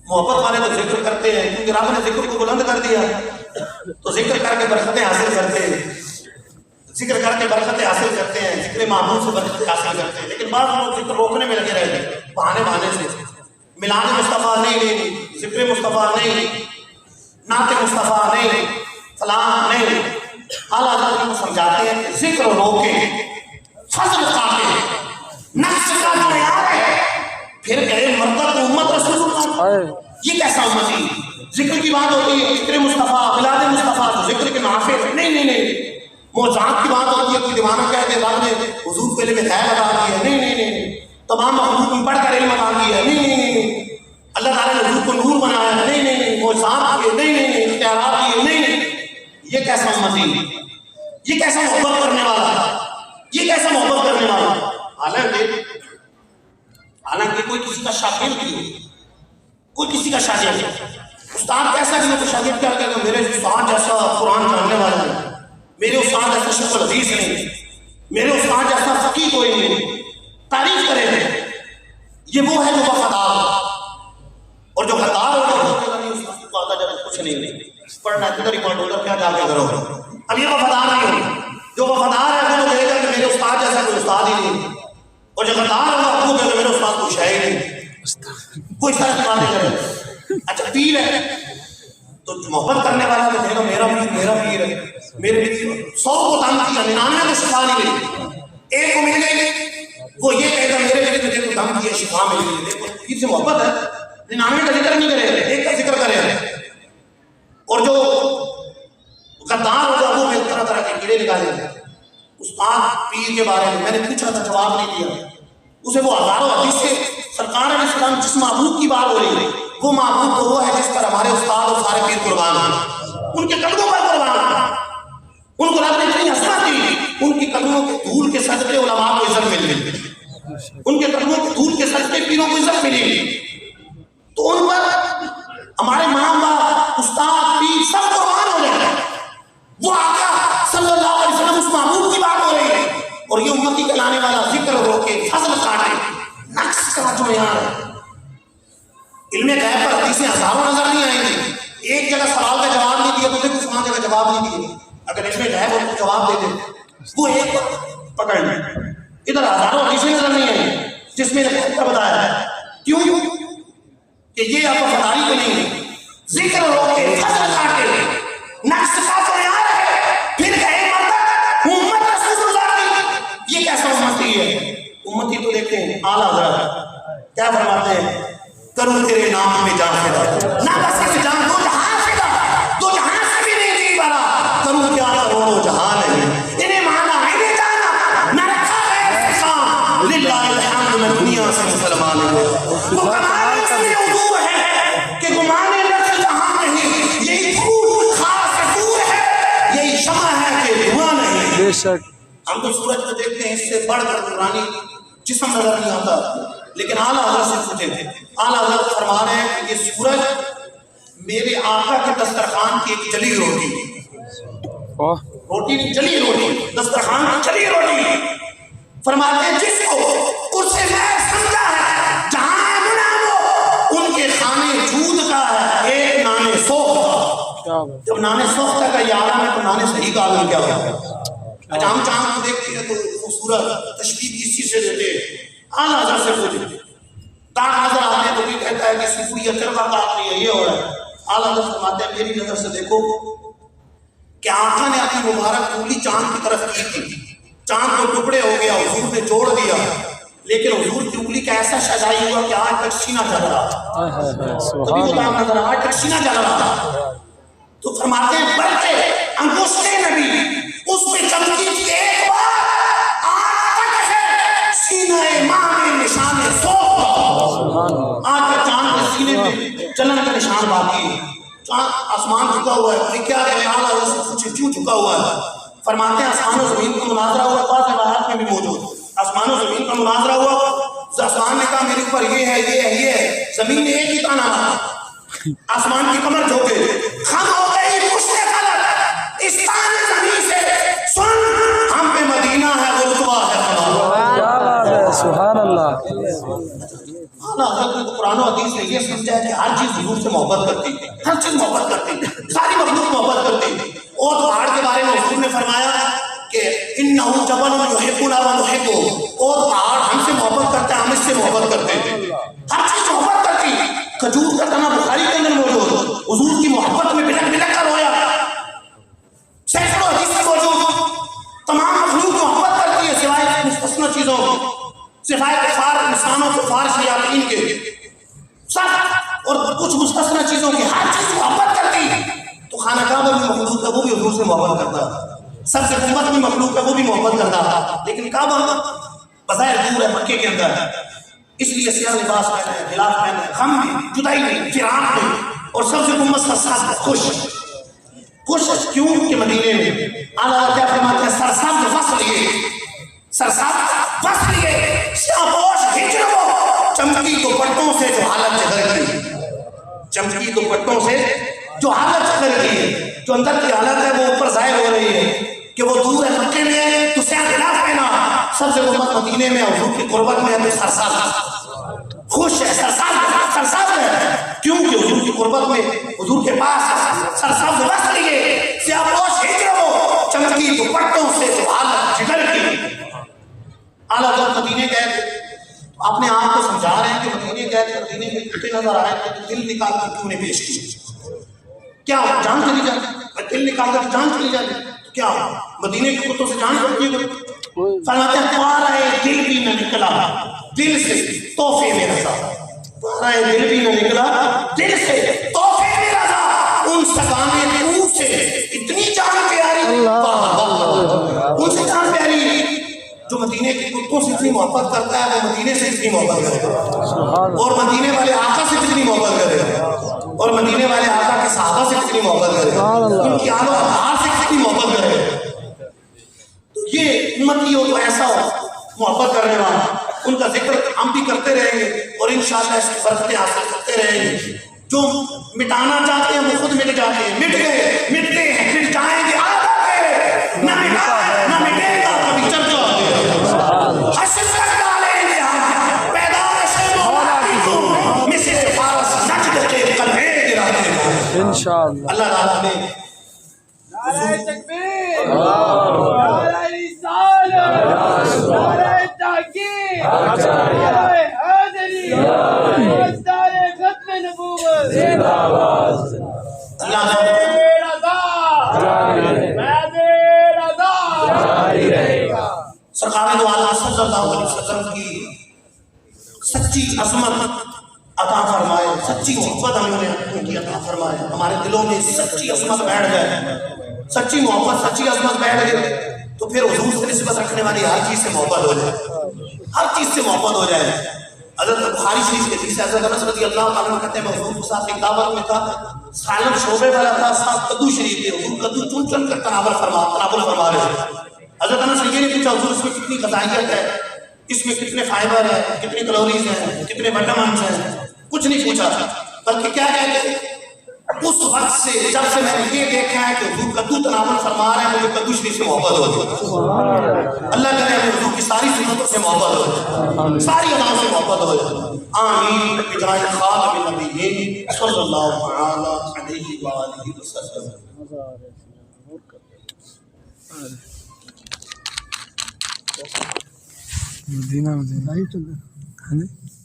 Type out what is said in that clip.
محبت والے تو ذکر کرتے ہیں کیونکہ رب نے ذکر کو بلند کر دیا تو ذکر کر کے برکتیں حاصل کرتے ہیں، ذکر کر کے برکتیں حاصل کرتے ہیں، ذکر معمول سے برکتیں حاصل کرتے ہیں۔ لیکن بعض لوگ ذکر روکنے میں لگے رہتے ہیں بہانے سے، ملان مصطفیٰ نہیں، ذکر مصطفیٰ نہیں، نعت مصطفیٰ نہیں، فلاں نہیں۔ اعلیٰ حضرت کو سمجھاتے ہیں کہ ذکر روکے، فضل کاٹے، نقص کا جو معیار ہے، پھر کہے مرتد امت رسول اللہ، یہ کیسا امتی؟ ذکر کی بات ہوتی ہے، ذکر مصطفیٰ، بلاد مصطفیٰ، تو ذکر کے محافظ نہیں، موضوعات کی بات ہوتی ہے، کوئی دیوانہ کہہ دے رب نے حضور کو علم غیب عطا کیا ہے، نہیں، تمام مخلوق میں پڑھ کر علم عطا کیا ہے، نہیں، اللہ تعالیٰ نے حضور کو نور بنایا ہے، نہیں، موضوعات کیے، نہیں، اختیارات کیے، نہیں۔ یہ کیسا امتی؟ یہ کیسا محبت کرنے والا؟ یہ کیسا محبت کرنے والا؟ حالانکہ کوئی کسی کا شاگرد نہیں ہو، کوئی کسی کا شاگرد نہیں۔ استاد کیسا نہیں ہو تو شاگرد کیا کہتے ہیں میرے استاد جیسا قرآن جاننے والا ہے، میرے استاد جیسا شیخ الحدیث نہیں، میرے استاد جیسا فقیہ کوئی نہیں، تعریف کرے ہیں۔ یہ وہ ہے جو وفادار ہو، اور جو غدار ہوگا نہیں اس کو آتا جب کچھ نہیں پڑھنا ہے ادھر ہی پڑھ ادھر کیا جا کے کرو۔ اب یہ وفادار نہیں ہو، جو وفادار ہے وہ کہے گا کہ میرے استاد جیسا کوئی استاد ہی نہیں، اور جو غدار ہوگا وہ کہے گا میرے استاد کوئی شے ہی نہیں، کوئی اس طرح کی بات نہیں کرے۔ اچھا پیر ہے تو محبت کرنے والا تو کہے گا میرا پیر ہے، میرے پیر 100 کو تنگ کیا 99 کو شفا نہیں ملی، ایک کو مل گئی وہ یہ کہے گا میرے پیر تجھے کو تنگ کیا شفا مل گئی۔ دیکھو پیر سے محبت ہے، 99 کا ذکر نہیں کرے، ایک کا ذکر کرے۔ اور جو غدار ہوگا وہ میں طرح طرح کے کیڑے نکالے گا۔ استاد پیر کے بارے میں نے پوچھا تھا جواب نہیں دیا، اسے وہ ہزاروں حدیث سے سرکار علیہ السلام جس معبود کی بات ہو رہی ہے وہ معبود تو وہ ہے جس پر ہمارے استاد اور سارے پیر قربان ہیں، ان کے قدموں پر قربان ہیں، ان کو رب نے اتنی عظمت دی، ان کے قدموں کے دھول کے صدقے علماء کو عزت مل گئی، ان کے قدموں کے دھول کے صدقے پیروں کو عزت ملی، تو ان پر ہمارے ماں باپ استاد پیر سب قربان ہو جائے۔ وہ آقا صلی اللہ علیہ وسلم اس معبود کی بات ہو رہی ہے، اور یہ امتی کہلانے والا ذکر روکے، فضل کاٹے، نقص کا جو معیار ہے۔ علم غیب پر حدیثیں ہزاروں نظر نہیں آئیں گی، ایک جگہ سوال کا جواب نہیں دیا تو دیکھو وہاں جگہ جواب نہیں دیے، اگر علم غیب ہو تو جواب دے دے، وہ ایک پکڑ لیں، ادھر ہزاروں حدیثیں نظر نہیں آئیں جس میں نے بتایا ہے۔ کیوں کہ یہ آپ وفاداری کو نہیں ہے، ذکر روکے، فضل کاٹے، نقص کا جو معیار ہے، پھر کہے مرتد امت رسول اللہ کی، یہ کیسا امتی ہے؟ امتی تو دیکھیں اعلیٰ حضرت کیا فرماتے ہیں، کروں تیرے نام میں جان فدا، نہ بس اس جان دو جہاں فدا، دو جہاں سے بھی نہیں جی بارا، کروں کیا کروڑوں جہاں نہیں، انہیں مانا انہیں جانا، نہ رکھا ہے احسان، للہ الحمد میں دنیا سے مسلمان ہوں۔ وہ کمال اس میں عضو ہے کہ گمان نفس جہاں نہیں، یہی پھول خاص دور ہے، یہی شمع ہے کہ دھواں نہیں۔ بے شک ہم تو سورج کو دیکھتے ہیں، اس سے بڑھ کر نورانی جسم نظر نہیں آتا، لیکن اعلیٰ حضرت سے پوچھے تھے، اعلیٰ حضرت فرما رہے ہیں کہ یہ سورج میرے آقا کے دسترخوان کی ایک جلی روٹی نہیں، جلی روٹی، دسترخوان کی جلی روٹی، فرماتے ہیں جس کو قرص میں سمجھا ہے جہاں منامو، ان کے کھانے جود کا ہے ایک نانے سوخت کا۔ جب نانے سوخت کا یہ عالم ہے تو نانے صحیح کا عالم کیا ہوگا؟ اچھا ہم چاند کو دیکھتے ہیں تو خوبصورت تشبیہ بھی اسی سے دیتے ہیں، اعلیٰ حضرت سے پوچھتے داغ نظر آتے ہیں تو کوئی کہتا ہے کہ صرف یہ چربا کاٹ رہی ہے، یہ ہو رہا ہے۔ اعلیٰ حضرت فرماتے ہیں میری نظر سے دیکھو کہ آقا نے اپنی مبارک انگلی چاند کی طرف کی تھی، چاند کو ٹکڑے ہو گیا، حضور نے جوڑ دیا، لیکن حضور کی انگلی کا ایسا شجائی ہوا کہ آج تک سینہ جل رہا، کبھی وہ داغ نظر آج تک سینہ جل رہا۔ تو فرماتے ہیں بلکہ انگشتے نبی اس پہ چمکی تھی ایک بار، آج تک ہے سینہ ماں میں نشان سوخت، آج تک چاند کے سینے میں چلن کا نشان باقی ہے، چاند آسمان جھکا ہوا ہے، کوئی کیا کہے اعلیٰ حضرت سے پوچھے کیوں جھکا ہوا ہے؟ فرماتے ہیں آسمان و زمین کا مناظرہ ہوا، بعض روایات میں بھی موجود، آسمان و زمین کا مناظرہ ہوا، آسمان نے کہا میرے اوپر یہ ہے یہ ہے یہ ہے، زمین نے ایک ہی تانا مارا، آسمان کی کمر جھوکے، خم ہو گئی پشتے غلط اس تانے زمین سے، سن ہم پہ مدینہ ہے وہ رتبہ ہے، کیا بات ہے، سبحان اللہ۔ حضرت کو قرآن و حدیث نے یہ سمجھا ہے کہ ہر چیز حضور سے محبت کرتی ہے، ہر چیز محبت کرتی ہے، ساری مخلوق محبت کرتی ہے۔ اور پہاڑ کے بارے میں حضور نے فرمایا کہ انہ جبل یحبنا ونحبہ، اور پہاڑ ہم سے محبت کرتے ہیں، ہم اس سے محبت کرتے ہیں، ہر چیز محبت کرتی ہے۔ کھجور کا تنا بخاری کے اندر موجود، حضور کی محبت میں بلک بلک کر رویا، سینکڑوں حدیث میں موجود۔ تمام مخلوق محبت کرتی ہے سوائے مستثنی چیزوں کی، سوائے کفار انسانوں کو، فار شیاطین کے، سب اور کچھ مستثنی چیزوں کی، ہر چیز محبت کرتی ہے۔ تو خانہ کعبہ میں مخلوق ہے وہ بھی حضور سے محبت کرتا ہے، سب سے قیمت میں مخلوق ہے وہ بھی محبت کرتا ہے، لیکن کعبہ بظاہر دور ہے، مکے کے اندر ہے، اس لیے سیاہ لباس پہنا ہے، غلاف پہنا ہے، غم میں، جدائی میں، فراق میں، اور سب سے امت سرسبز خوش کیوں کہ مدینے میں اعلیٰ کیا فرماتے ہیں، سرسبز وصل لیے، سرسبز وصل لیے، سیاہپوش ہجر وہ چمکی دوپٹوں سے جو حالت چہر کی، چمکی دوپٹوں سے جو حالت چہر کی ہے، جو اندر کی حالت ہے وہ اوپر ظاہر ہو رہی ہے کہ وہ دور ہے، مکے میں ہے تو سیاہ غلاف پہنا، سب سے امت مدینے میں حضور کی قربت میں ہے تو سرسبز خوش ہے، سرسبز ہے، کیونکہ حضور کی قربت میں، حضور کے پاس سرسبز وصل لیے، سیاہپوش ہجر وہ چمکی دوپٹوں سے جو حالت جگر کی۔ اعلیٰ حضرت مدینے گئے تھے، اپنے آپ کو سمجھا رہے ہیں کہ مدینے گئے تھے، مدینے میں کتے نظر آئے تھے تو دل نکال کر کیوں نے پیش کی، کیا جان چلی جائے، دل نکال کر جان چلی جائے تو کیا مدینے کے کتوں سے جان چلی گئی؟ فرماتے ہیں تمہارا دل بھی نہ نکلا دل سے تحفے میں رضا، تمہارا دل بھی نہ نکلا دل سے تحفے میں رضا، ان سگانے منہ سے اتنی جان پیاری، ان سے جان پیاری جو مدینے کے کتوں سے اتنی محبت کرتا ہے وہ مدینے سے اتنی محبت کرے گا، اور مدینے والے آقا سے اتنی محبت کرے گا، اور مدینے والے آقا کے صحابہ سے اتنی محبت کرے گا، ان کی آل و اطہار سے اتنی محبت کرے گا۔ تو یہ امتی ہو تو ایسا ہو محبت کرنے والا، ان کا ذکر ہم بھی کرتے رہیں گے اور انشاءاللہ اس کی برکتیں حاصل کرتے رہیں گے۔ جو مٹانا چاہتے ہیں وہ خود مٹ جاتے ہیں، مٹ گئے، مٹتے ہیں، پھر جائیں گے، نہ مٹا نہ مٹے گا کبھی چرچا حشر تک ڈالیں گے ہم، پیدائش مولا کی تم مثل فارس نجد کے قلبے گراتے ہیں انشاءاللہ۔ اللہ تعالیٰ نے نعرہ تکبیر، نعرہ رسالت، نعرہ تحقیق، نعرہ حیدری، مصدر ختم نبوت، زندہ باد، نعرہ رضا، نعرہ رضا جاری رہے گا۔ سرکار دو عالم صلی اللہ علیہ وسلم کی سچی عظمت عطا فرمائے، سچی محبت ہمیں ان کی عطا فرمائے، ہمارے دلوں میں سچی عظمت بیٹھ جائے، سچی محبت سچی عظمت بیٹھ گئے تو پھر حضور سے نسبت رکھنے والی ہر چیز سے محبت ہو جائے، ہر چیز سے محبت ہو جائے۔ حضرت بخاری شریف کے حدیث ہے، حضرت انس رضی اللہ تعالیٰ عنہ کہتے ہیں میں حضور کے ساتھ ایک دعوت میں تھا، سالم شعبے والا تھا، ساتھ کدو شریف تھے، حضور کدو چن چن کر تناول فرما رہے تھے۔ حضرت انس نے یہ نہیں پوچھا حضور اس میں کتنی غذائیت ہے، اس میں کتنے فائبر ہے، کتنی کیلوریز ہیں، کتنے وٹامنز ہیں، کچھ نہیں پوچھا تھا، بلکہ کیا کہتے ہیں اس وقت سے جب سے میں نے یہ دیکھا ہے کہ حضور کدو تناول فرما رہے ہیں مجھے کدو شریف سے محبت ہوتی ہے۔ اللہ کرے ہمیں حضور کی ساری سنتوں سے محبت ہو جائے، ساری اداؤں سے محبت ہو جائے، آمین بجائے خاتم النبیین صلی اللہ تعالی علیہ وآلہ وسلم۔ مدینہ